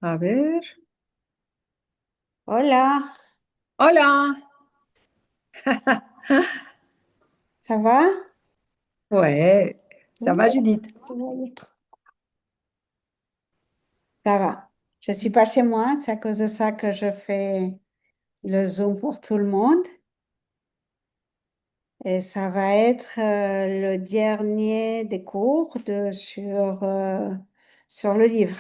A ver. Hola, Hola. ça va? Ouais, ça Oui, va Judith? oui. Ça va. Je suis pas chez moi, c'est à cause de ça que je fais le Zoom pour tout le monde. Et ça va être le dernier des cours sur le livre.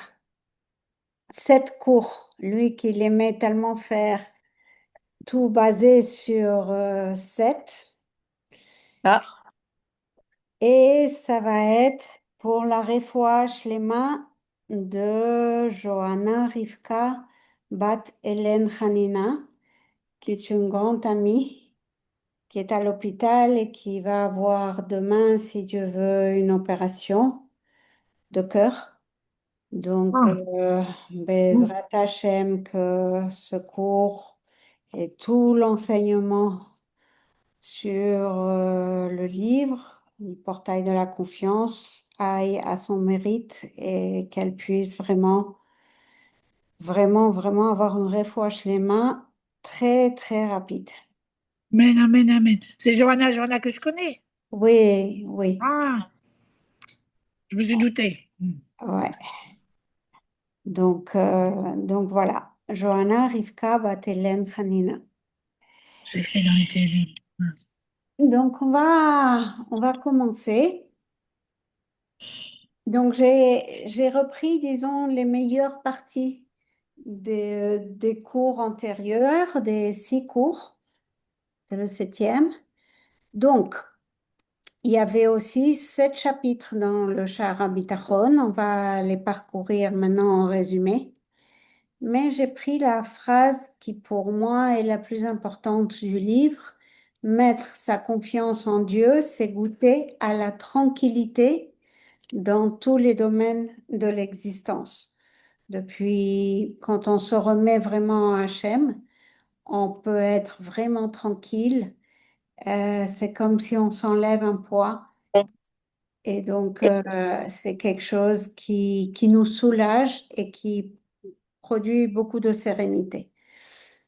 7 cours. Lui qui aimait tellement faire tout basé sur 7. Ah, Et ça va être pour la refouach mains de Johanna Rivka Bat Hélène Hanina, qui est une grande amie, qui est à l'hôpital et qui va avoir demain, si Dieu veut, une opération de cœur. Donc, ah. Bezrat Hashem, que ce cours et tout l'enseignement sur le livre, le portail de la confiance, aille à son mérite et qu'elle puisse vraiment, vraiment, vraiment avoir une refouach les mains très, très rapide. Amen, amen, amen. C'est Johanna que je connais. Oui, oui, Ah, je me suis douté. ouais. Donc voilà. Johanna Rivka Batelem Hanina. J'ai fait dans les télé. Donc on va commencer. Donc j'ai repris, disons, les meilleures parties des cours antérieurs, des 6 cours, c'est le septième. Donc, il y avait aussi 7 chapitres dans le Sha'ar HaBitachon. On va les parcourir maintenant en résumé. Mais j'ai pris la phrase qui, pour moi, est la plus importante du livre. Mettre sa confiance en Dieu, c'est goûter à la tranquillité dans tous les domaines de l'existence. Depuis quand on se remet vraiment à Hachem, on peut être vraiment tranquille. C'est comme si on s'enlève un poids. Et donc, c'est quelque chose qui nous soulage et qui produit beaucoup de sérénité.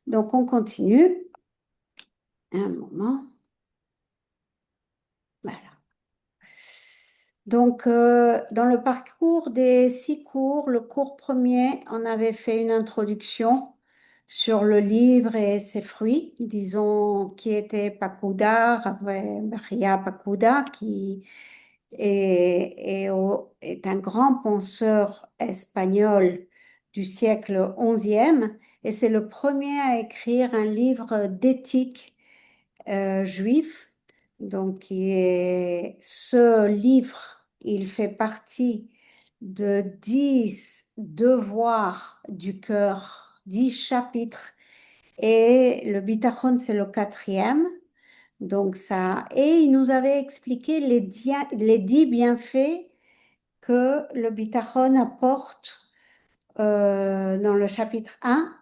Donc, on continue. Un moment. Voilà. Donc, dans le parcours des 6 cours, le cours premier, on avait fait une introduction sur le livre et ses fruits, disons, qui était Pacuda, Maria Pacuda, qui est un grand penseur espagnol du siècle XIe, et c'est le premier à écrire un livre d'éthique juif. Donc, ce livre, il fait partie de 10 devoirs du cœur, 10 chapitres, et le Bitachon, c'est le quatrième. Donc ça, et il nous avait expliqué les 10 bienfaits que le Bitachon apporte dans le chapitre 1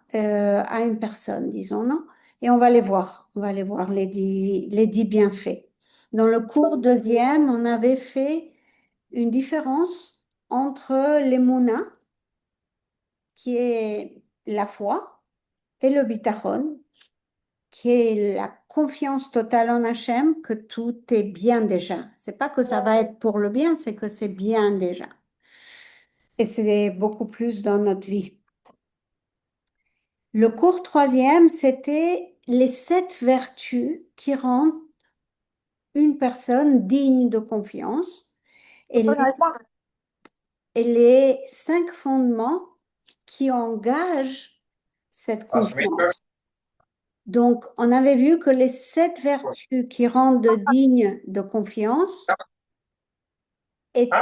à une personne, disons, non? Et on va les voir. On va les voir, les dix bienfaits. Dans le cours deuxième, on avait fait une différence entre l'émouna, qui est la foi, et le bitachon, qui est la confiance totale en Hachem, que tout est bien déjà. C'est pas que ça va être pour le bien, c'est que c'est bien déjà. Et c'est beaucoup plus dans notre vie. Le cours troisième, c'était les 7 vertus qui rendent une personne digne de confiance et les 5 fondements qui engagent cette confiance. Donc, on avait vu que les 7 vertus qui rendent digne de confiance étaient...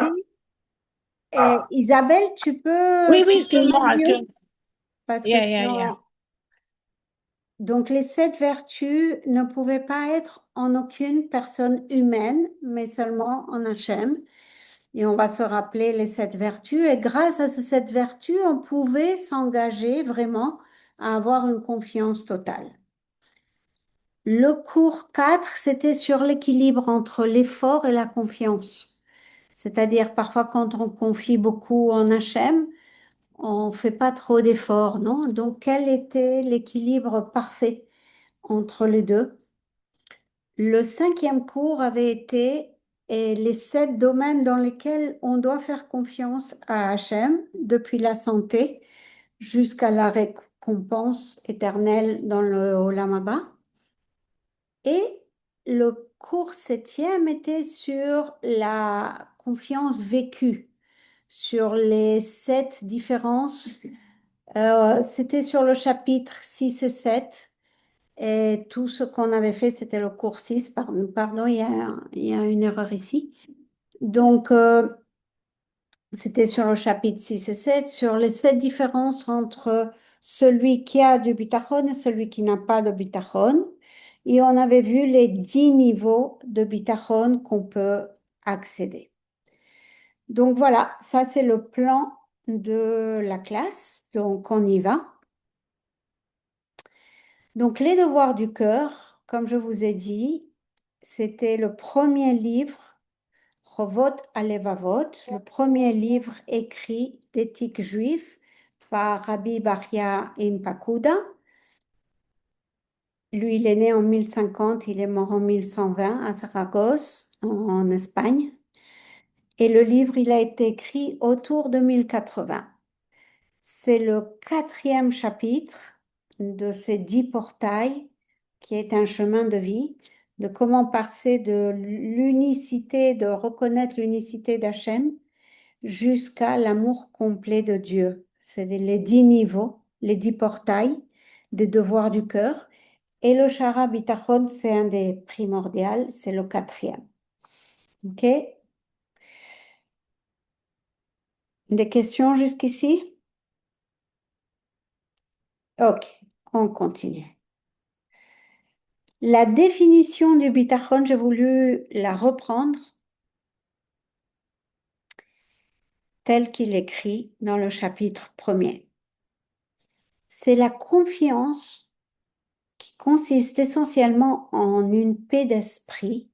Isabelle, Oui, oui, tu peux excuse-moi. mieux parce que Yeah, yeah, yeah. sinon... Donc, les 7 vertus ne pouvaient pas être en aucune personne humaine, mais seulement en Hachem. Et on va se rappeler les 7 vertus. Et grâce à ces 7 vertus, on pouvait s'engager vraiment à avoir une confiance totale. Le cours 4, c'était sur l'équilibre entre l'effort et la confiance. C'est-à-dire, parfois, quand on confie beaucoup en Hachem, on ne fait pas trop d'efforts, non? Donc, quel était l'équilibre parfait entre les deux? Le cinquième cours avait été les 7 domaines dans lesquels on doit faire confiance à Hachem, depuis la santé jusqu'à la récompense éternelle dans le Olam Haba. Et le cours septième était sur la confiance vécue, sur les 7 différences. C'était sur le chapitre 6 et 7. Et tout ce qu'on avait fait, c'était le cours 6. Pardon, il y a une erreur ici. Donc, c'était sur le chapitre 6 et 7, sur les 7 différences entre celui qui a du bitachon et celui qui n'a pas de bitachon. Et on avait vu les 10 niveaux de bitachon qu'on peut accéder. Donc voilà, ça c'est le plan de la classe. Donc on y va. Donc les devoirs du cœur, comme je vous ai dit, c'était le premier livre, Chovot Alevavot, le premier livre écrit d'éthique juive par Rabbi Bachya Impakuda. Lui, il est né en 1050, il est mort en 1120 à Saragosse, en Espagne. Et le livre, il a été écrit autour de 1080. C'est le quatrième chapitre de ces 10 portails qui est un chemin de vie, de comment passer de l'unicité, de reconnaître l'unicité d'Hachem jusqu'à l'amour complet de Dieu. C'est les 10 niveaux, les 10 portails des devoirs du cœur. Et le Shara Bitachon, c'est un des primordiaux, c'est le quatrième. OK? Des questions jusqu'ici? OK, on continue. La définition du bitachon, j'ai voulu la reprendre telle qu'il est écrit dans le chapitre premier. C'est la confiance qui consiste essentiellement en une paix d'esprit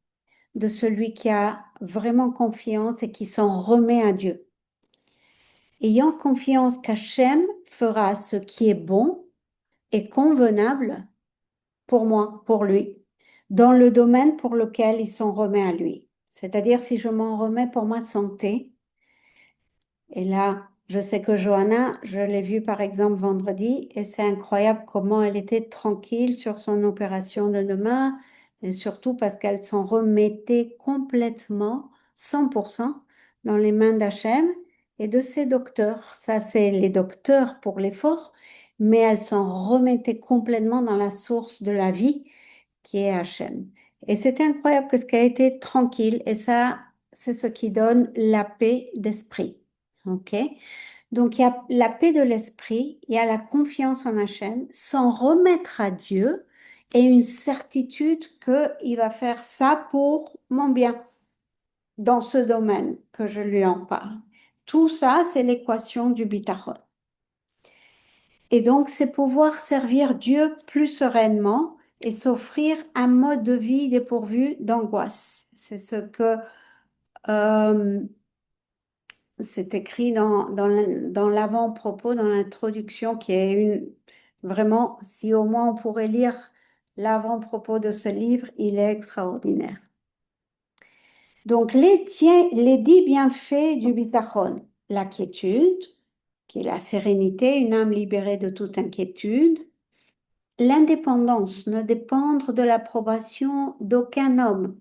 de celui qui a vraiment confiance et qui s'en remet à Dieu. Ayant confiance qu'Hachem fera ce qui est bon et convenable pour moi, pour lui, dans le domaine pour lequel il s'en remet à lui. C'est-à-dire si je m'en remets pour ma santé, et là, je sais que Johanna, je l'ai vue par exemple vendredi, et c'est incroyable comment elle était tranquille sur son opération de demain, et surtout parce qu'elle s'en remettait complètement, 100%, dans les mains d'Hachem et de ses docteurs. Ça, c'est les docteurs pour l'effort, mais elle s'en remettait complètement dans la source de la vie, qui est Hachem. Et c'est incroyable que ce qui a été tranquille, et ça, c'est ce qui donne la paix d'esprit. OK? Donc, il y a la paix de l'esprit, il y a la confiance en Hachem, s'en remettre à Dieu et une certitude qu'il va faire ça pour mon bien dans ce domaine que je lui en parle. Tout ça, c'est l'équation du bitachon. Et donc, c'est pouvoir servir Dieu plus sereinement et s'offrir un mode de vie dépourvu d'angoisse. C'est ce que euh, c'est écrit dans l'avant-propos, dans l'introduction, qui est vraiment, si au moins on pourrait lire l'avant-propos de ce livre, il est extraordinaire. Donc, les 10 bienfaits du bitachon, la quiétude, qui est la sérénité, une âme libérée de toute inquiétude, l'indépendance, ne dépendre de l'approbation d'aucun homme,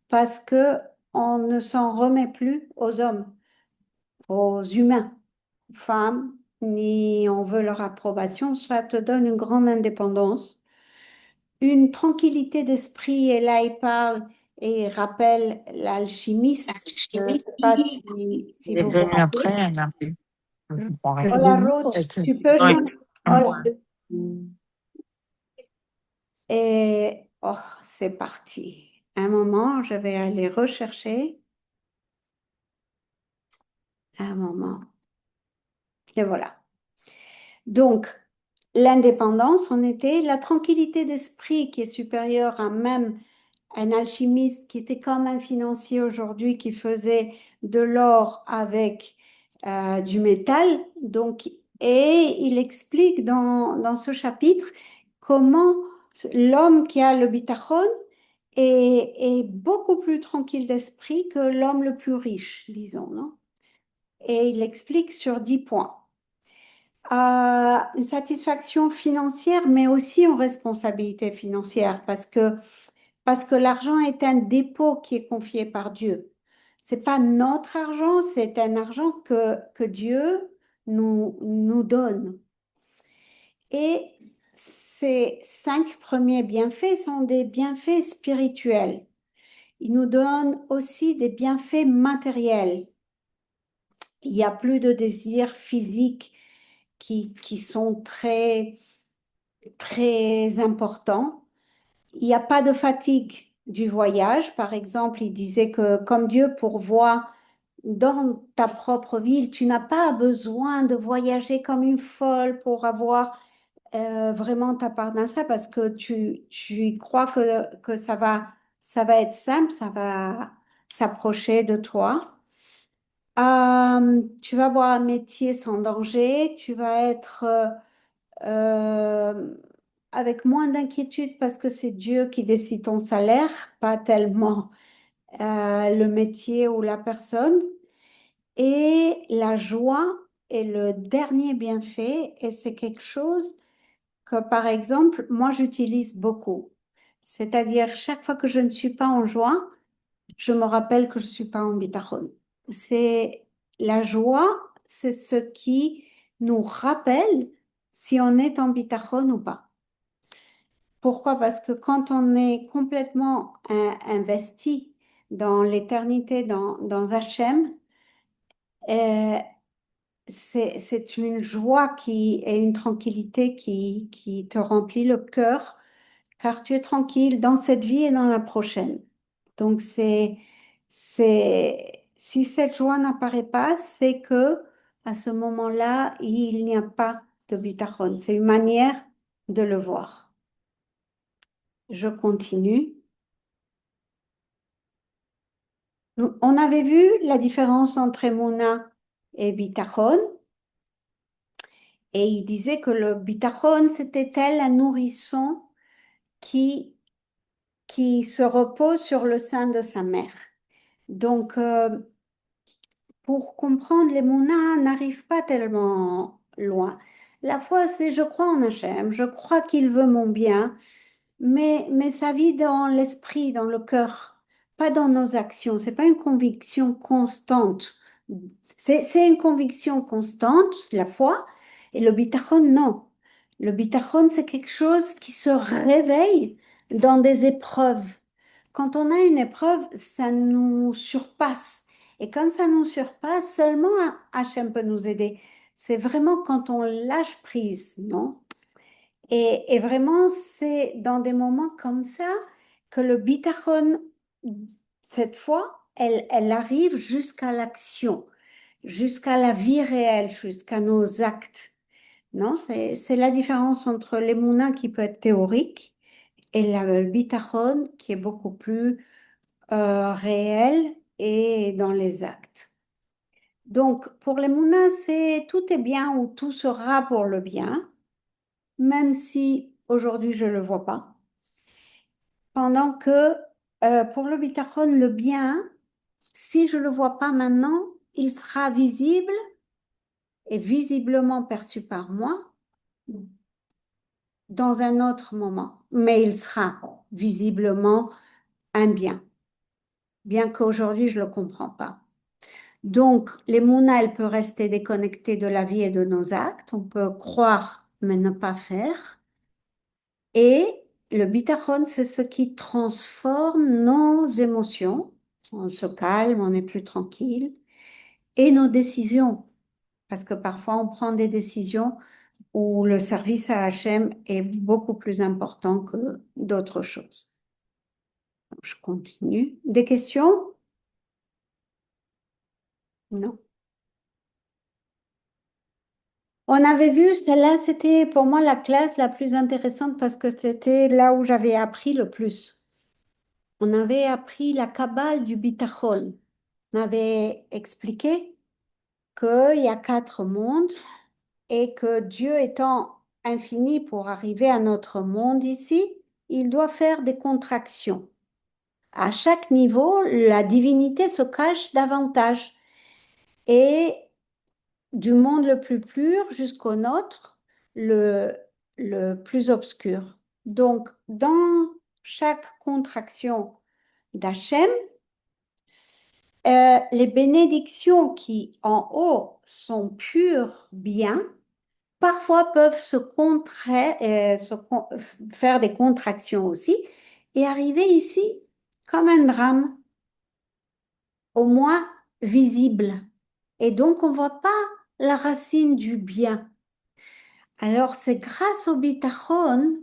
parce que on ne s'en remet plus aux hommes, aux humains, femmes, ni on veut leur approbation, ça te donne une grande indépendance, une tranquillité d'esprit, et là il parle et il rappelle l'alchimiste, je ne sais pas si Il est vous vous venu après, rappelez. elle a pris. Oh la route, tu peux Oui. changer. Oh, et oh, c'est parti. Un moment, je vais aller rechercher. Un moment. Et voilà. Donc, l'indépendance, en était la tranquillité d'esprit qui est supérieure à même un alchimiste qui était comme un financier aujourd'hui qui faisait de l'or avec du métal. Donc, Et il explique dans ce chapitre comment l'homme qui a le bitachon est beaucoup plus tranquille d'esprit que l'homme le plus riche, disons, non? Et il explique sur 10 points. Une satisfaction financière, mais aussi une responsabilité financière, parce que l'argent est un dépôt qui est confié par Dieu. C'est pas notre argent, c'est un argent que Dieu nous donne. Et ces 5 premiers bienfaits sont des bienfaits spirituels. Il nous donne aussi des bienfaits matériels. Il n'y a plus de désirs physiques qui sont très, très importants. Il n'y a pas de fatigue du voyage. Par exemple, il disait que comme Dieu pourvoit dans ta propre ville, tu n'as pas besoin de voyager comme une folle pour avoir vraiment ta part dans ça parce que tu y crois que ça va être simple, ça va s'approcher de toi. Tu vas avoir un métier sans danger, tu vas être euh, avec moins d'inquiétude parce que c'est Dieu qui décide ton salaire, pas tellement le métier ou la personne. Et la joie est le dernier bienfait et c'est quelque chose que, par exemple, moi, j'utilise beaucoup. C'est-à-dire, chaque fois que je ne suis pas en joie, je me rappelle que je ne suis pas en bitachon. C'est la joie, c'est ce qui nous rappelle si on est en bitachon ou pas. Pourquoi? Parce que quand on est complètement investi dans l'éternité, dans Hachem, euh, c'est une joie qui et une tranquillité qui te remplit le cœur car tu es tranquille dans cette vie et dans la prochaine. Donc, si cette joie n'apparaît pas, c'est que à ce moment-là, il n'y a pas de bitachon. C'est une manière de le voir. Je continue. On avait vu la différence entre Emouna et bitachon, et il disait que le bitachon, c'était tel un nourrisson qui, qui se repose sur le sein de sa mère. Donc, pour comprendre les mounas n'arrive pas tellement loin. La foi, c'est je crois en Hachem, je crois qu'il veut mon bien, mais ça vit dans l'esprit, dans le cœur, pas dans nos actions. C'est pas une conviction constante. C'est une conviction constante, la foi, et le bitachon, non. Le bitachon, c'est quelque chose qui se réveille dans des épreuves. Quand on a une épreuve, ça nous surpasse. Et comme ça nous surpasse, seulement Hachem peut nous aider. C'est vraiment quand on lâche prise, non? Et vraiment, c'est dans des moments comme ça que le bitachon, cette fois, elle arrive jusqu'à l'action, jusqu'à la vie réelle, jusqu'à nos actes. Non, c'est la différence entre l'émouna qui peut être théorique et le bitachon qui est beaucoup plus réel et dans les actes. Donc, pour l'émouna, c'est tout est bien ou tout sera pour le bien, même si aujourd'hui je ne le vois pas. Pendant que pour le bitachon, le bien, si je ne le vois pas maintenant, il sera visible et visiblement perçu par moi dans un autre moment, mais il sera visiblement un bien, bien qu'aujourd'hui je ne le comprends pas. Donc, l'émouna, elle peut rester déconnectée de la vie et de nos actes. On peut croire, mais ne pas faire. Et le bitachon, c'est ce qui transforme nos émotions. On se calme, on est plus tranquille. Et nos décisions. Parce que parfois, on prend des décisions où le service à Hachem est beaucoup plus important que d'autres choses. Je continue. Des questions? Non. On avait vu, celle-là, c'était pour moi la classe la plus intéressante parce que c'était là où j'avais appris le plus. On avait appris la Kabbale du Bitachon. On avait expliqué qu'il y a 4 mondes et que Dieu étant infini pour arriver à notre monde ici, il doit faire des contractions. À chaque niveau, la divinité se cache davantage. Et du monde le plus pur jusqu'au nôtre, le, le plus obscur. Donc, dans chaque contraction d'Hachem, les bénédictions qui en haut sont pures, bien, parfois peuvent faire des contractions aussi et arriver ici comme un drame, au moins visible. Et donc, on ne voit pas la racine du bien. Alors, c'est grâce au bitachon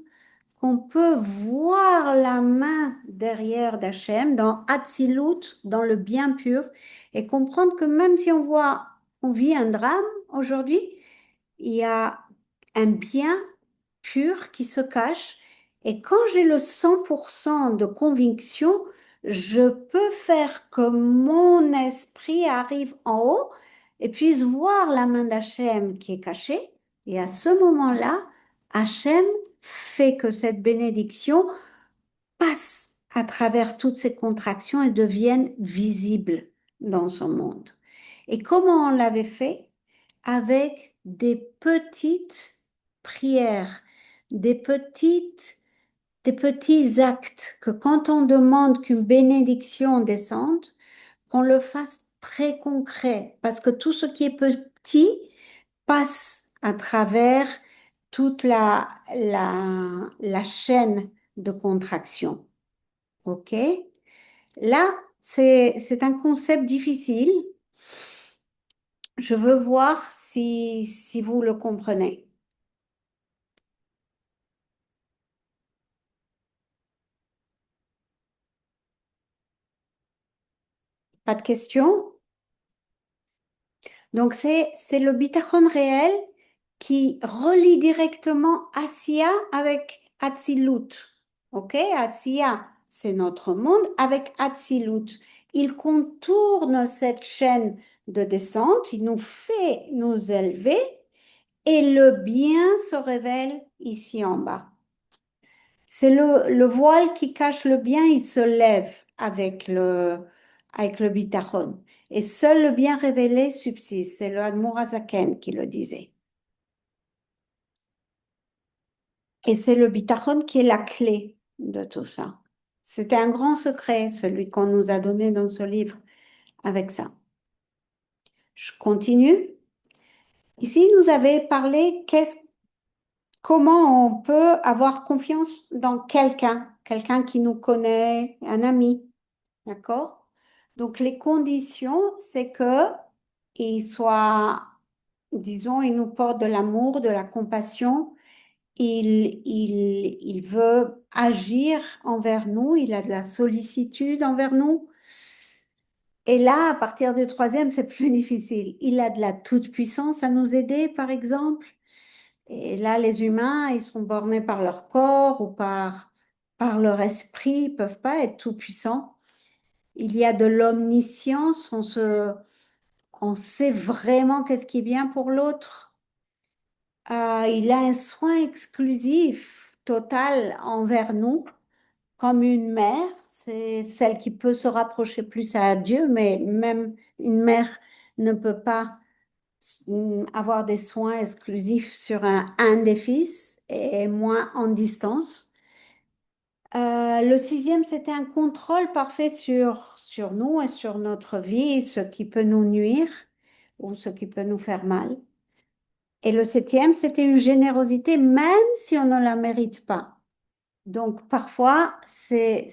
qu'on peut voir la main derrière d'Hachem dans Hatzilut, dans le bien pur, et comprendre que même si on vit un drame aujourd'hui, il y a un bien pur qui se cache. Et quand j'ai le 100% de conviction, je peux faire que mon esprit arrive en haut et puisse voir la main d'Hachem qui est cachée. Et à ce moment-là, Hachem fait que cette bénédiction passe à travers toutes ces contractions et devienne visible dans son monde. Et comment on l'avait fait? Avec des petites prières, des des petits actes, que quand on demande qu'une bénédiction descende, qu'on le fasse très concret, parce que tout ce qui est petit passe à travers toute la chaîne de contraction. OK? Là, c'est un concept difficile. Je veux voir si vous le comprenez. Pas de questions? Donc, c'est le bitachon réel qui relie directement Asiya avec Atzilut. OK? Asiya, c'est notre monde avec Atzilut. Il contourne cette chaîne de descente, il nous fait nous élever et le bien se révèle ici en bas. C'est le voile qui cache le bien, il se lève avec le bitachon. Et seul le bien révélé subsiste. C'est le Admour Hazaken qui le disait. Et c'est le bitachon qui est la clé de tout ça. C'était un grand secret, celui qu'on nous a donné dans ce livre avec ça. Je continue. Ici, nous avait parlé comment on peut avoir confiance dans quelqu'un qui nous connaît, un ami. D'accord? Donc, les conditions, c'est que il soit, disons, il nous porte de l'amour, de la compassion. Il veut agir envers nous. Il a de la sollicitude envers nous. Et là, à partir du troisième, c'est plus difficile. Il a de la toute-puissance à nous aider, par exemple. Et là, les humains, ils sont bornés par leur corps ou par leur esprit. Ils ne peuvent pas être tout-puissants. Il y a de l'omniscience, on sait vraiment qu'est-ce qui est bien pour l'autre. Il a un soin exclusif, total envers nous, comme une mère. C'est celle qui peut se rapprocher plus à Dieu, mais même une mère ne peut pas avoir des soins exclusifs sur un des fils et moins en distance. Le sixième, c'était un contrôle parfait sur nous et sur notre vie, ce qui peut nous nuire ou ce qui peut nous faire mal. Et le septième, c'était une générosité même si on ne la mérite pas. Donc parfois, c'est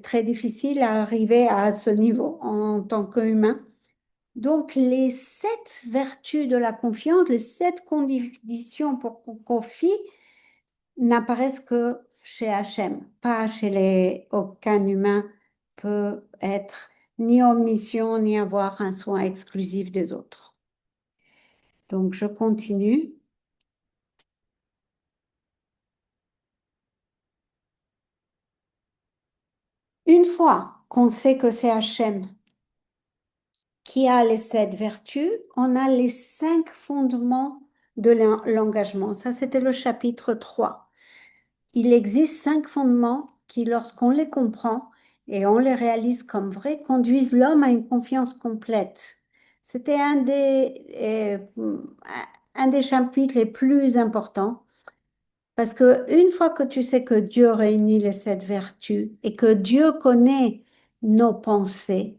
très difficile à arriver à ce niveau en tant qu'humain. Donc les sept vertus de la confiance, les sept conditions pour qu'on confie, n'apparaissent que chez Hachem, pas chez les... Aucun humain peut être ni omniscient, ni avoir un soin exclusif des autres. Donc, je continue. Une fois qu'on sait que c'est Hachem qui a les sept vertus, on a les cinq fondements de l'engagement. Ça, c'était le chapitre 3. Il existe 5 fondements qui, lorsqu'on les comprend et on les réalise comme vrais, conduisent l'homme à une confiance complète. C'était un des chapitres les plus importants parce que une fois que tu sais que Dieu réunit les 7 vertus et que Dieu connaît nos pensées,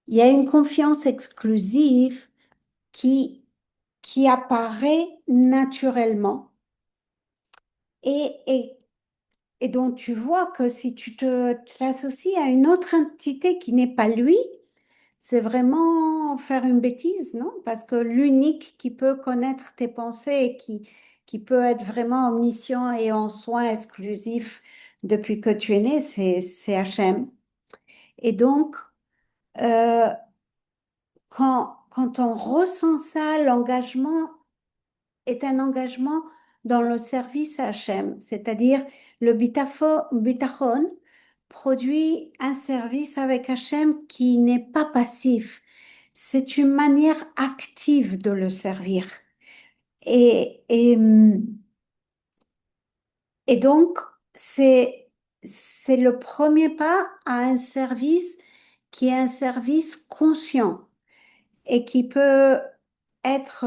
il y a une confiance exclusive qui, qui apparaît naturellement et, et dont tu vois que si tu t'associes à une autre entité qui n'est pas lui, c'est vraiment faire une bêtise, non? Parce que l'unique qui peut connaître tes pensées et qui peut être vraiment omniscient et en soin exclusif depuis que tu es né, c'est Hachem. Et donc, euh, quand on ressent ça, l'engagement est un engagement dans le service à Hachem, c'est-à-dire le bitachon produit un service avec Hachem qui n'est pas passif. C'est une manière active de le servir. Et donc, c'est le premier pas à un service qui est un service conscient et qui peut être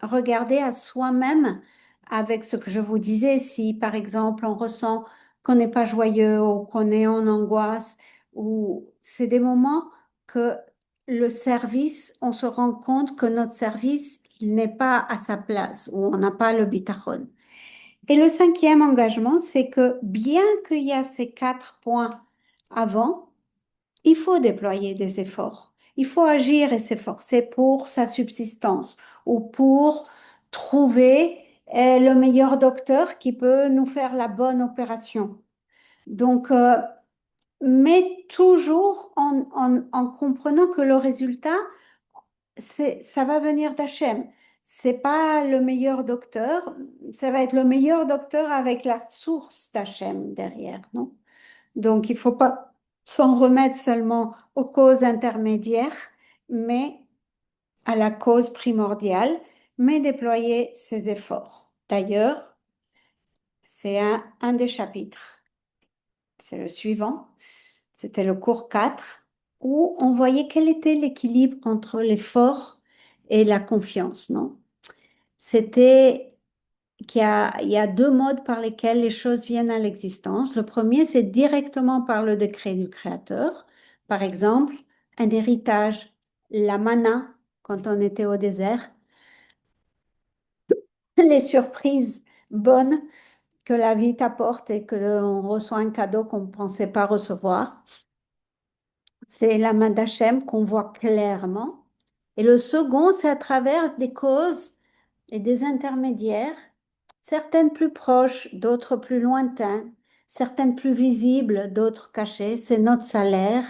regardé à soi-même avec ce que je vous disais. Si, par exemple, on ressent qu'on n'est pas joyeux ou qu'on est en angoisse, ou c'est des moments que le service, on se rend compte que notre service, il n'est pas à sa place, ou on n'a pas le bitachon. Et le cinquième engagement, c'est que bien qu'il y a ces 4 points avant, il faut déployer des efforts. Il faut agir et s'efforcer pour sa subsistance ou pour trouver le meilleur docteur qui peut nous faire la bonne opération. Donc, mais toujours en comprenant que le résultat, ça va venir d'Hachem. C'est pas le meilleur docteur, ça va être le meilleur docteur avec la source d'Hachem derrière, non? Donc, il ne faut pas s'en remettre seulement aux causes intermédiaires, mais à la cause primordiale, mais déployer ses efforts. D'ailleurs, c'est un des chapitres. C'est le suivant. C'était le cours 4 où on voyait quel était l'équilibre entre l'effort et la confiance, non? C'était il y a 2 modes par lesquels les choses viennent à l'existence. Le premier, c'est directement par le décret du Créateur. Par exemple, un héritage, la manna, quand on était au désert, les surprises bonnes que la vie t'apporte et qu'on reçoit un cadeau qu'on ne pensait pas recevoir. C'est la main d'Hachem qu'on voit clairement. Et le second, c'est à travers des causes et des intermédiaires, certaines plus proches, d'autres plus lointaines, certaines plus visibles, d'autres cachées. C'est notre salaire,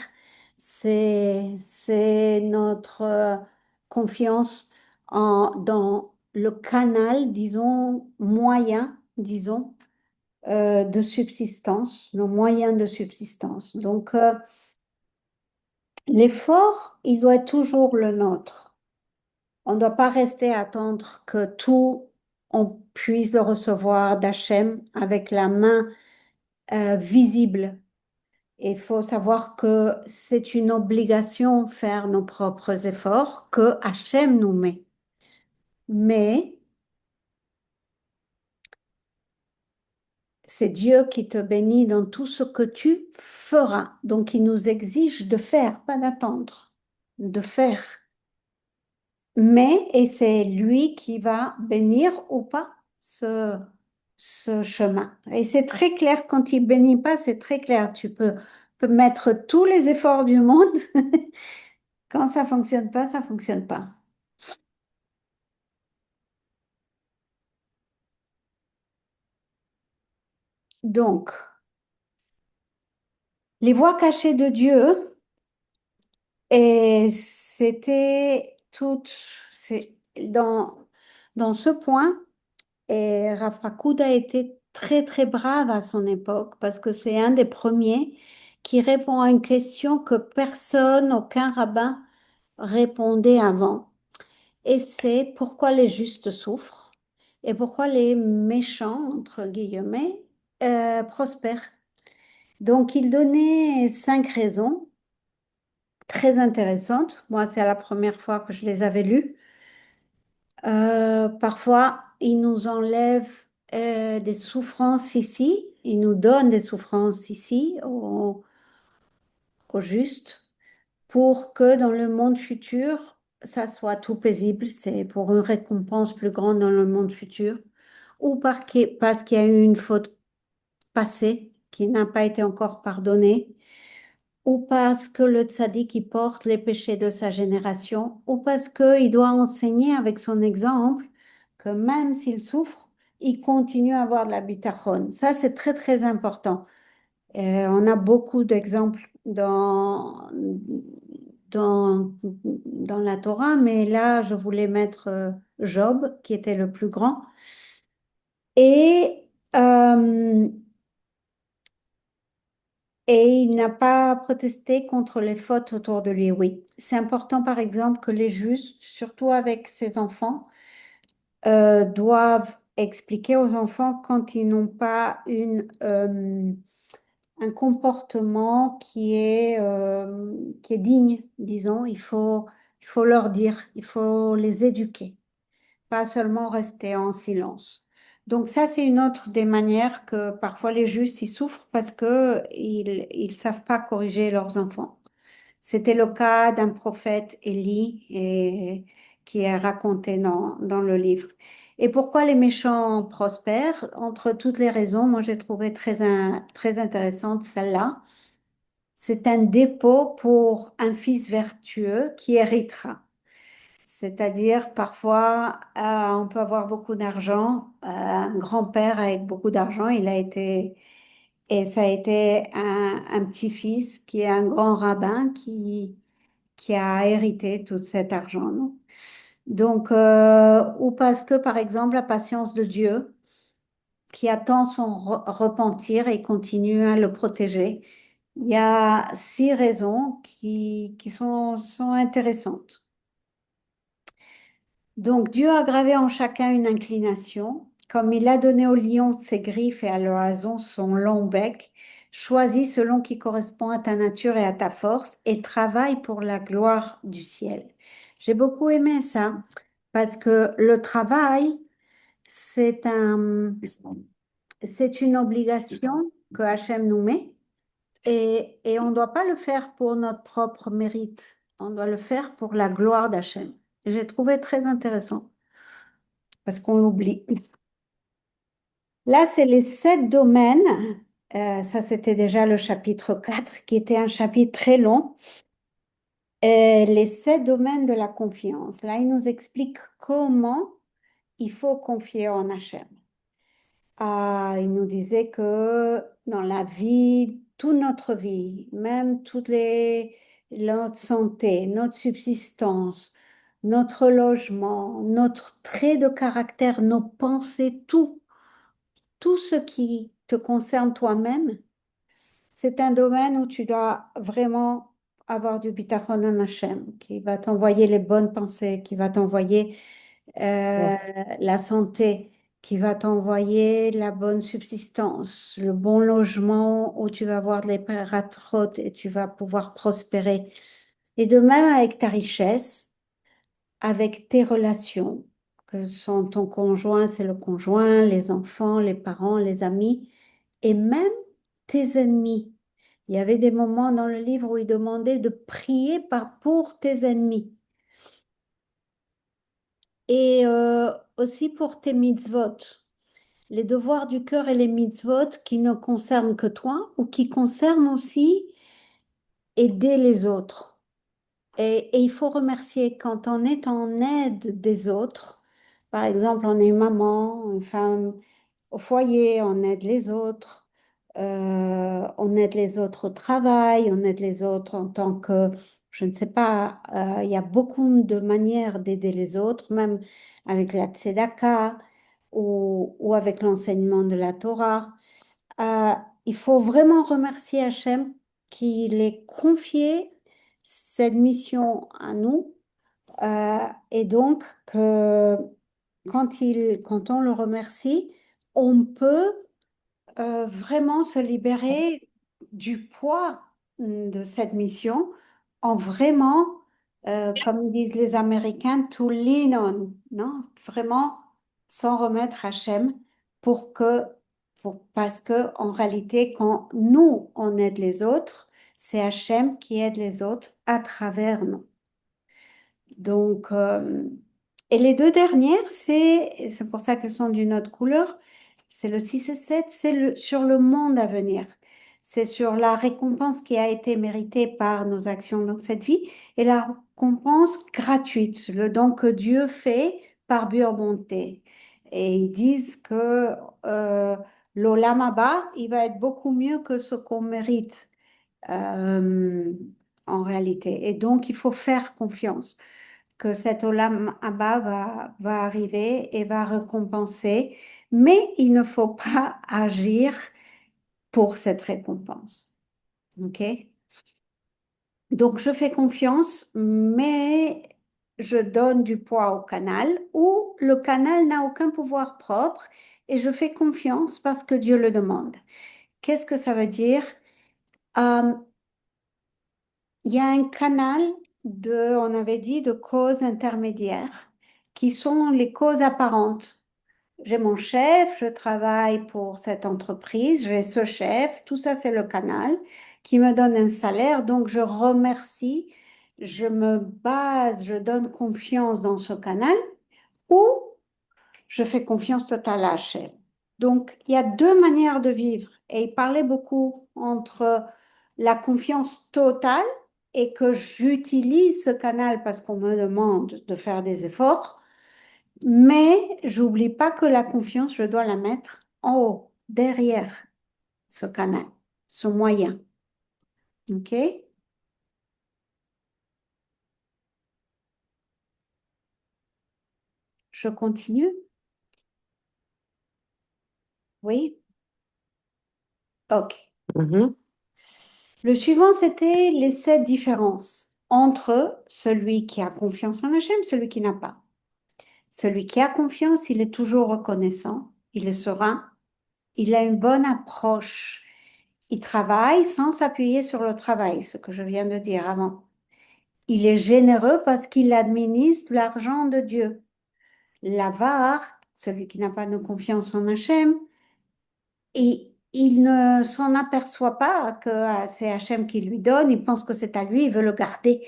c'est notre confiance dans le canal, disons, moyen, disons, de subsistance, nos moyens de subsistance. Donc, l'effort, il doit être toujours le nôtre. On ne doit pas rester à attendre que tout, on puisse le recevoir d'Hachem avec la main visible. Il faut savoir que c'est une obligation faire nos propres efforts que Hachem nous met. Mais c'est Dieu qui te bénit dans tout ce que tu feras. Donc, il nous exige de faire, pas d'attendre, de faire. Mais, et c'est lui qui va bénir ou pas ce chemin. Et c'est très clair, quand il bénit pas, c'est très clair. Tu peux mettre tous les efforts du monde. Quand ça fonctionne pas, ça fonctionne pas. Donc, les voies cachées de Dieu, et c'était c'est dans ce point. Et Rafa Koud a été très, très brave à son époque parce que c'est un des premiers qui répond à une question que personne, aucun rabbin répondait avant. Et c'est pourquoi les justes souffrent. et pourquoi les méchants, entre guillemets, prospèrent. Donc, il donnait 5 raisons très intéressantes. Moi, c'est la première fois que je les avais lues. Parfois, il nous enlève des souffrances ici, il nous donne des souffrances ici, au juste, pour que dans le monde futur, ça soit tout paisible. C'est pour une récompense plus grande dans le monde futur, ou parce qu'il y a eu une faute passée qui n'a pas été encore pardonnée, ou parce que le tzaddik il porte les péchés de sa génération, ou parce qu'il doit enseigner avec son exemple que même s'il souffre, il continue à avoir de la bitachon. Ça, c'est très, très important. On a beaucoup d'exemples dans la Torah, mais là, je voulais mettre Job, qui était le plus grand. Et, euh, et il n'a pas protesté contre les fautes autour de lui, oui. C'est important, par exemple, que les justes, surtout avec ses enfants, doivent expliquer aux enfants quand ils n'ont pas un comportement qui est digne, disons. Il faut leur dire, il faut les éduquer, pas seulement rester en silence. Donc ça, c'est une autre des manières que parfois les justes, ils souffrent parce que ils savent pas corriger leurs enfants. C'était le cas d'un prophète Élie qui est raconté dans le livre. Et pourquoi les méchants prospèrent? Entre toutes les raisons, moi j'ai trouvé très intéressante celle-là. C'est un dépôt pour un fils vertueux qui héritera. C'est-à-dire, parfois, on peut avoir beaucoup d'argent. Un grand-père avec beaucoup d'argent, et ça a été un petit-fils qui est un grand rabbin qui a hérité tout cet argent, non? Donc, ou parce que, par exemple, la patience de Dieu, qui attend son repentir et continue à le protéger. Il y a 6 raisons qui sont intéressantes. Donc, Dieu a gravé en chacun une inclination, comme il a donné au lion ses griffes et à l'oison son long bec. Choisis selon qui correspond à ta nature et à ta force et travaille pour la gloire du ciel. J'ai beaucoup aimé ça parce que le travail, c'est c'est une obligation que Hachem nous met et on ne doit pas le faire pour notre propre mérite. On doit le faire pour la gloire d'Hachem. J'ai trouvé très intéressant parce qu'on l'oublie. Là, c'est les 7 domaines. Ça, c'était déjà le chapitre 4, qui était un chapitre très long. Les 7 domaines de la confiance. Là, il nous explique comment il faut confier en Hachem. Il nous disait que dans la vie, toute notre vie, même notre santé, notre subsistance, notre logement, notre trait de caractère, nos pensées, tout ce qui te concerne toi-même, c'est un domaine où tu dois vraiment avoir du bitachon en Hachem, qui va t'envoyer les bonnes pensées, qui va t'envoyer euh, la santé, qui va t'envoyer la bonne subsistance, le bon logement où tu vas avoir de l'éparatrote et tu vas pouvoir prospérer. Et de même avec ta richesse, avec tes relations, que sont ton conjoint, c'est le conjoint, les enfants, les parents, les amis, et même tes ennemis. Il y avait des moments dans le livre où il demandait de prier pour tes ennemis. Et aussi pour tes mitzvot, les devoirs du cœur et les mitzvot qui ne concernent que toi ou qui concernent aussi aider les autres. Et il faut remercier quand on est en aide des autres. Par exemple, on est une maman, une femme au foyer, on aide les autres. On aide les autres au travail, on aide les autres en tant que, je ne sais pas, il y a beaucoup de manières d'aider les autres, même avec la tzedaka ou avec l'enseignement de la Torah. Euh, il faut vraiment remercier Hachem qu'il ait confié cette mission à nous et donc que quand on le remercie, on peut vraiment se libérer du poids de cette mission en vraiment, comme ils disent les Américains, to lean on, non? Vraiment s'en remettre à Hachem parce que en réalité, quand nous, on aide les autres, c'est Hachem qui aide les autres à travers nous. Donc, et les deux dernières, c'est pour ça qu'elles sont d'une autre couleur, c'est le 6 et 7, sur le monde à venir. C'est sur la récompense qui a été méritée par nos actions dans cette vie et la récompense gratuite, le don que Dieu fait par pure bonté. Et ils disent que l'Olam Haba, il va être beaucoup mieux que ce qu'on mérite euh, en réalité. Et donc, il faut faire confiance que cet Olam Abba va arriver et va récompenser, mais il ne faut pas agir pour cette récompense. OK? Donc, je fais confiance, mais je donne du poids au canal où le canal n'a aucun pouvoir propre et je fais confiance parce que Dieu le demande. Qu'est-ce que ça veut dire? Euh, Il y a un canal on avait dit, de causes intermédiaires qui sont les causes apparentes. J'ai mon chef, je travaille pour cette entreprise, j'ai ce chef, tout ça c'est le canal qui me donne un salaire, donc je remercie, je me base, je donne confiance dans ce canal ou je fais confiance totale à Hachem. Donc, il y a deux manières de vivre. Et il parlait beaucoup entre la confiance totale et que j'utilise ce canal parce qu'on me demande de faire des efforts. Mais j'oublie pas que la confiance, je dois la mettre en haut, derrière ce canal, ce moyen. OK? Je continue? Oui? OK. Mhm. Le suivant, c'était les 7 différences entre celui qui a confiance en Hachem, celui qui n'a pas. Celui qui a confiance, il est toujours reconnaissant, il est serein, il a une bonne approche. Il travaille sans s'appuyer sur le travail, ce que je viens de dire avant. Il est généreux parce qu'il administre l'argent de Dieu. L'avare, celui qui n'a pas de confiance en Hachem, et il ne s'en aperçoit pas que c'est Hachem qui lui donne, il pense que c'est à lui, il veut le garder.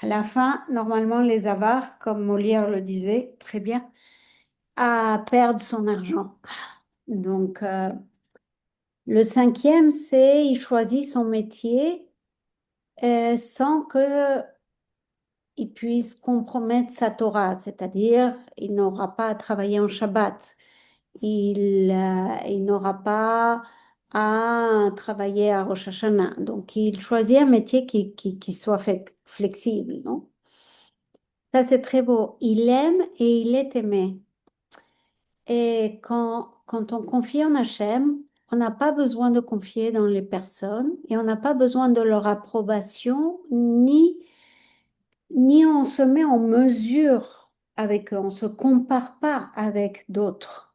À la fin, normalement, les avares, comme Molière le disait très bien, à perdre son argent. Donc, le cinquième, c'est il choisit son métier sans que il puisse compromettre sa Torah, c'est-à-dire il n'aura pas à travailler en Shabbat, il n'aura pas à travailler à Rosh Hashanah. Donc, il choisit un métier qui soit flexible, non? Ça, c'est très beau. Il aime et il est aimé. Et quand on confie en Hachem, on n'a pas besoin de confier dans les personnes et on n'a pas besoin de leur approbation, ni on se met en mesure avec eux, on ne se compare pas avec d'autres.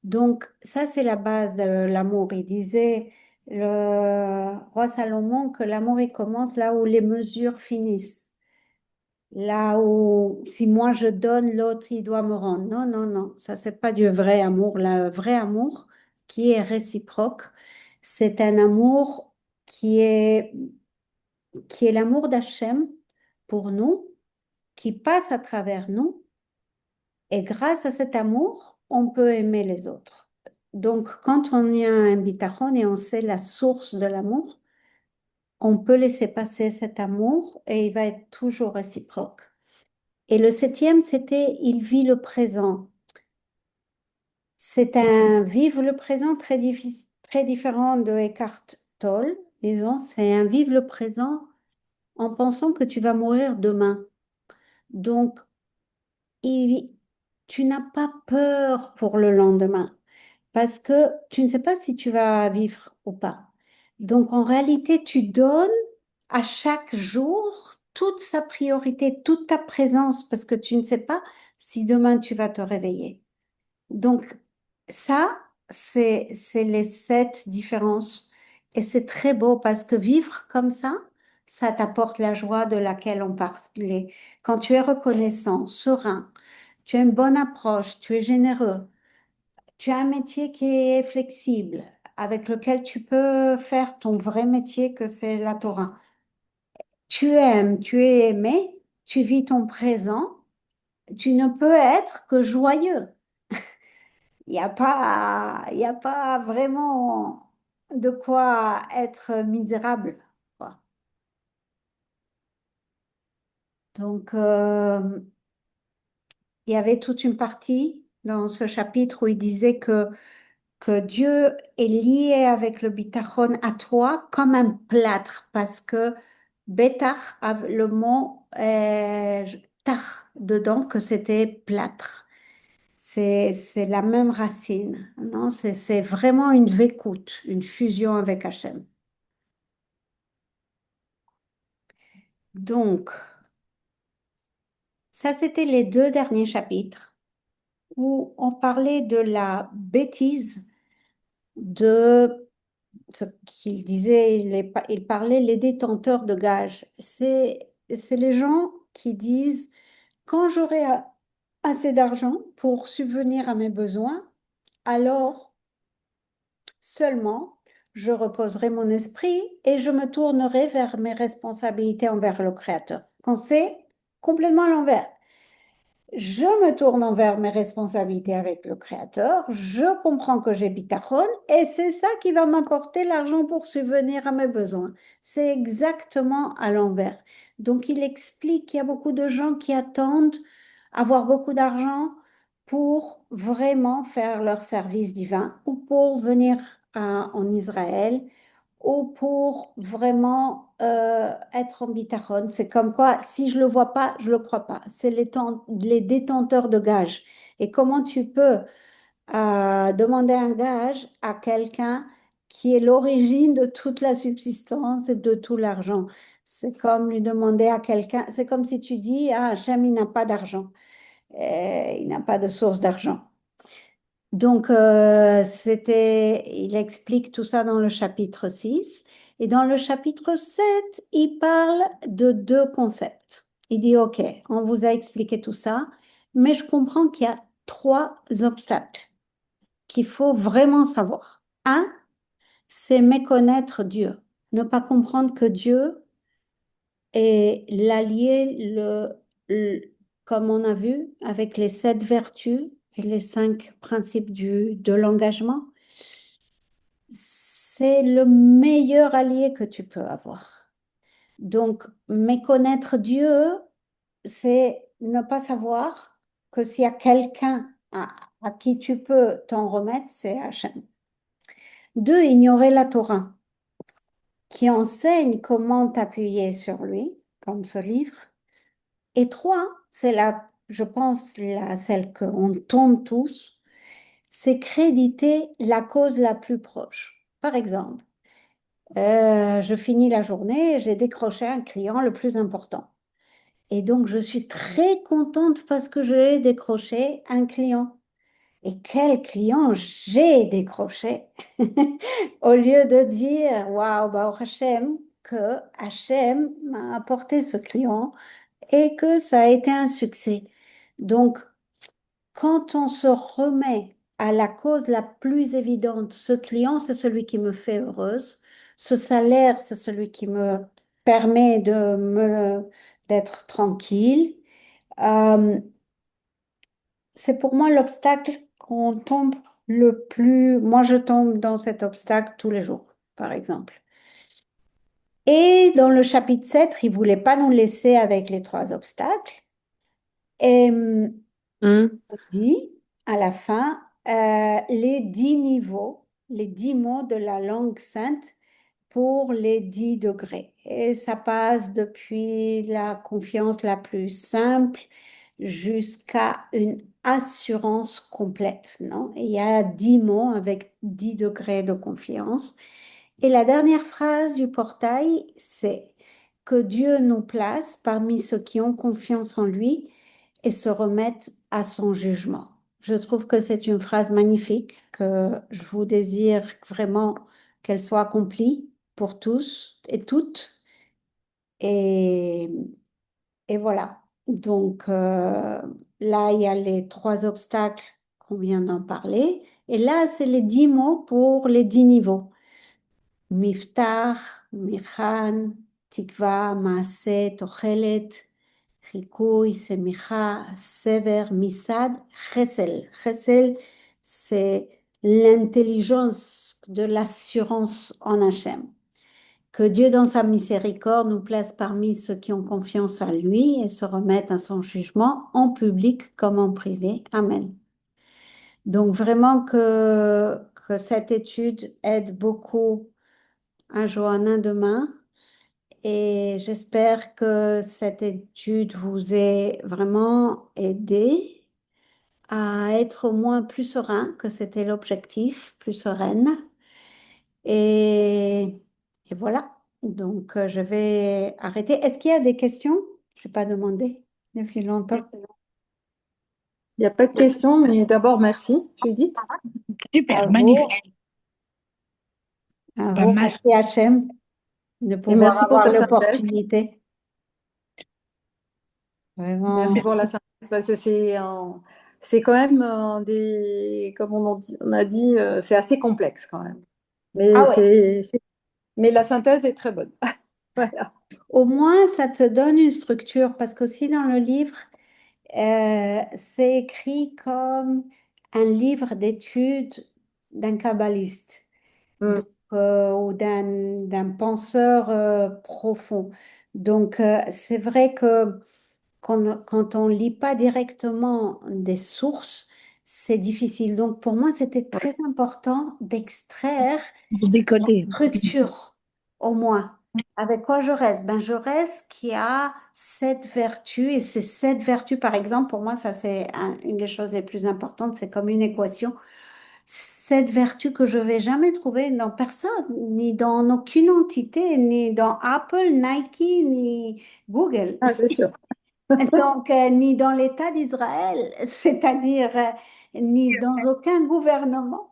Donc, ça, c'est la base de l'amour. Il disait, le roi Salomon, que l'amour, il commence là où les mesures finissent. Là où, si moi je donne, l'autre, il doit me rendre. Non, non, non, ça, c'est pas du vrai amour. Le vrai amour qui est réciproque, c'est un amour qui est l'amour d'Hachem pour nous, qui passe à travers nous. Et grâce à cet amour, on peut aimer les autres. Donc, quand on y a un bitachon et on sait la source de l'amour, on peut laisser passer cet amour et il va être toujours réciproque. Et le septième, c'était il vit le présent. C'est un vivre le présent très différent de Eckhart Tolle, disons. C'est un vivre le présent en pensant que tu vas mourir demain. Donc, il- tu n'as pas peur pour le lendemain parce que tu ne sais pas si tu vas vivre ou pas. Donc, en réalité, tu donnes à chaque jour toute sa priorité, toute ta présence parce que tu ne sais pas si demain tu vas te réveiller. Donc, ça, c'est les 7 différences. Et c'est très beau parce que vivre comme ça t'apporte la joie de laquelle on parlait. Quand tu es reconnaissant, serein, tu as une bonne approche, tu es généreux, tu as un métier qui est flexible, avec lequel tu peux faire ton vrai métier que c'est la Torah. Tu aimes, tu es aimé, tu vis ton présent, tu ne peux être que joyeux. Il y a pas vraiment de quoi être misérable, quoi. Donc, il y avait toute une partie dans ce chapitre où il disait que Dieu est lié avec le bitachon à toi comme un plâtre, parce que betach a le mot tach dedans, que c'était plâtre. C'est la même racine, non? C'est vraiment une vécoute, une fusion avec Hachem. Donc, ça, c'était les 2 derniers chapitres où on parlait de la bêtise de ce qu'il disait, il parlait les détenteurs de gages. C'est les gens qui disent, quand j'aurai assez d'argent pour subvenir à mes besoins, alors seulement je reposerai mon esprit et je me tournerai vers mes responsabilités envers le Créateur. Quand c'est complètement à l'envers. Je me tourne vers mes responsabilités avec le Créateur, je comprends que j'ai bitachon et c'est ça qui va m'apporter l'argent pour subvenir à mes besoins. C'est exactement à l'envers. Donc il explique qu'il y a beaucoup de gens qui attendent avoir beaucoup d'argent pour vraiment faire leur service divin ou pour venir en Israël ou pour vraiment être en bitachon. C'est comme quoi, si je le vois pas, je le crois pas. C'est les détenteurs de gages. Et comment tu peux demander un gage à quelqu'un qui est l'origine de toute la subsistance et de tout l'argent? C'est comme lui demander à quelqu'un, c'est comme si tu dis, ah, Hachem, il n'a pas d'argent. Il n'a pas de source d'argent. Donc, il explique tout ça dans le chapitre 6. Et dans le chapitre 7, il parle de 2 concepts. Il dit, OK, on vous a expliqué tout ça, mais je comprends qu'il y a 3 obstacles qu'il faut vraiment savoir. Un, c'est méconnaître Dieu. Ne pas comprendre que Dieu est l'allié, comme on a vu, avec les 7 vertus et les 5 principes de l'engagement. C'est le meilleur allié que tu peux avoir. Donc, méconnaître Dieu, c'est ne pas savoir que s'il y a quelqu'un à qui tu peux t'en remettre, c'est Hachem. 2, ignorer la Torah, qui enseigne comment t'appuyer sur lui, comme ce livre. Et 3, c'est je pense, celle qu'on tombe tous, c'est créditer la cause la plus proche. Par exemple, je finis la journée, j'ai décroché un client le plus important. Et donc, je suis très contente parce que j'ai décroché un client. Et quel client j'ai décroché au lieu de dire, waouh, bah, Hachem, que Hachem m'a apporté ce client et que ça a été un succès. Donc, quand on se remet à la cause la plus évidente, ce client, c'est celui qui me fait heureuse, ce salaire, c'est celui qui me permet d'être tranquille. Euh, c'est pour moi l'obstacle qu'on tombe le plus. Moi, je tombe dans cet obstacle tous les jours, par exemple. Et dans le chapitre 7, il ne voulait pas nous laisser avec les 3 obstacles. Et Hum. dit à la fin les 10 niveaux, les 10 mots de la langue sainte pour les 10 degrés. Et ça passe depuis la confiance la plus simple jusqu'à une assurance complète, non? Et il y a 10 mots avec 10 degrés de confiance. Et la dernière phrase du portail, c'est que Dieu nous place parmi ceux qui ont confiance en lui et se remettent à son jugement. Je trouve que c'est une phrase magnifique, que je vous désire vraiment qu'elle soit accomplie pour tous et toutes. Et, et voilà. Donc là, il y a les 3 obstacles qu'on vient d'en parler. Et là, c'est les 10 mots pour les 10 niveaux. Miftah, Michan, Tikva, Maaseh, Tochelet, Chikui, Semicha, Sever, Misad, Chesel. Chesel, c'est l'intelligence de l'assurance en Hachem. Que Dieu, dans sa miséricorde, nous place parmi ceux qui ont confiance en lui et se remettent à son jugement en public comme en privé. Amen. Donc vraiment que cette étude aide beaucoup à Johanna demain. Et j'espère que cette étude vous ait vraiment aidé à être au moins plus serein, que c'était l'objectif, plus sereine. Et, et voilà. Donc, je vais arrêter. Est-ce qu'il y a des questions? Je n'ai pas demandé depuis longtemps. Il n'y a pas de questions, mais d'abord, merci, Judith. Super, À magnifique. à Pas vous, mal. merci Hachem de Et pouvoir merci pour avoir ta synthèse. l'opportunité. Vraiment. Merci pour la synthèse, parce que c'est quand même comme on a dit, c'est assez complexe quand même. Mais, Ah ouais. mais la synthèse est très bonne. Voilà. Au moins, ça te donne une structure parce qu'aussi dans le livre, euh, c'est écrit comme un livre d'études d'un kabbaliste Mm. ou d'un penseur profond. Donc, c'est vrai que quand on lit pas directement des sources, c'est difficile. Donc, pour moi, c'était très important d'extraire Pour décoder. structure, au moins. Avec quoi je reste? Ben, je reste qui a 7 vertus. Et ces 7 vertus, par exemple, pour moi, ça, c'est une des choses les plus importantes. C'est comme une équation. 7 vertus que je vais jamais trouver dans personne, ni dans aucune entité, ni dans Apple, Nike, ni Google. Ah, c'est sûr. Donc, ni dans l'État d'Israël, c'est-à-dire ni dans aucun gouvernement.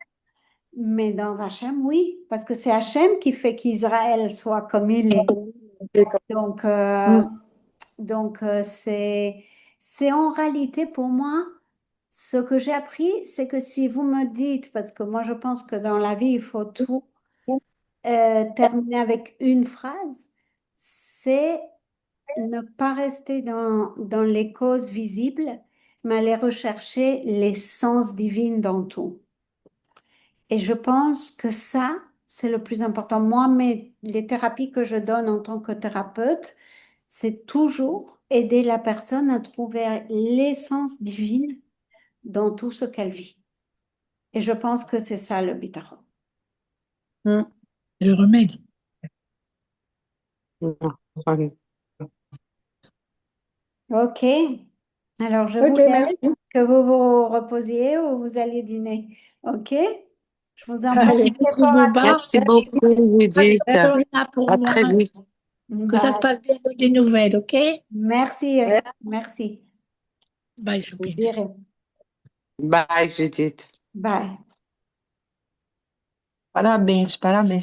Mais dans Hachem, oui, parce que c'est Hachem qui fait qu'Israël soit comme il est. D'accord. Donc, Mm. c'est en réalité pour moi, ce que j'ai appris, c'est que si vous me dites, parce que moi je pense que dans la vie, il faut tout terminer avec une phrase, c'est ne pas rester dans les causes visibles, mais aller rechercher l'essence divine dans tout. Et je pense que ça, c'est le plus important. Moi, les thérapies que je donne en tant que thérapeute, c'est toujours aider la personne à trouver l'essence divine dans tout ce qu'elle vit. Et je pense que c'est ça le bitachon. Mm. Le remède. Ok. Alors, je vous Ok, laisse merci. que vous vous reposiez ou vous allez dîner. Ok? Je vous embrasse Merci Allez, très beaucoup, fort à Boba. tous. Merci beaucoup, Judith. Johanna pour À moi. très vite. Que ça se Bye. passe bien avec des nouvelles, ok? Merci. ouais. Merci. Bye, Je vous Choupine. dirai. Bye, Judith. Bye. Parabéns, parabéns.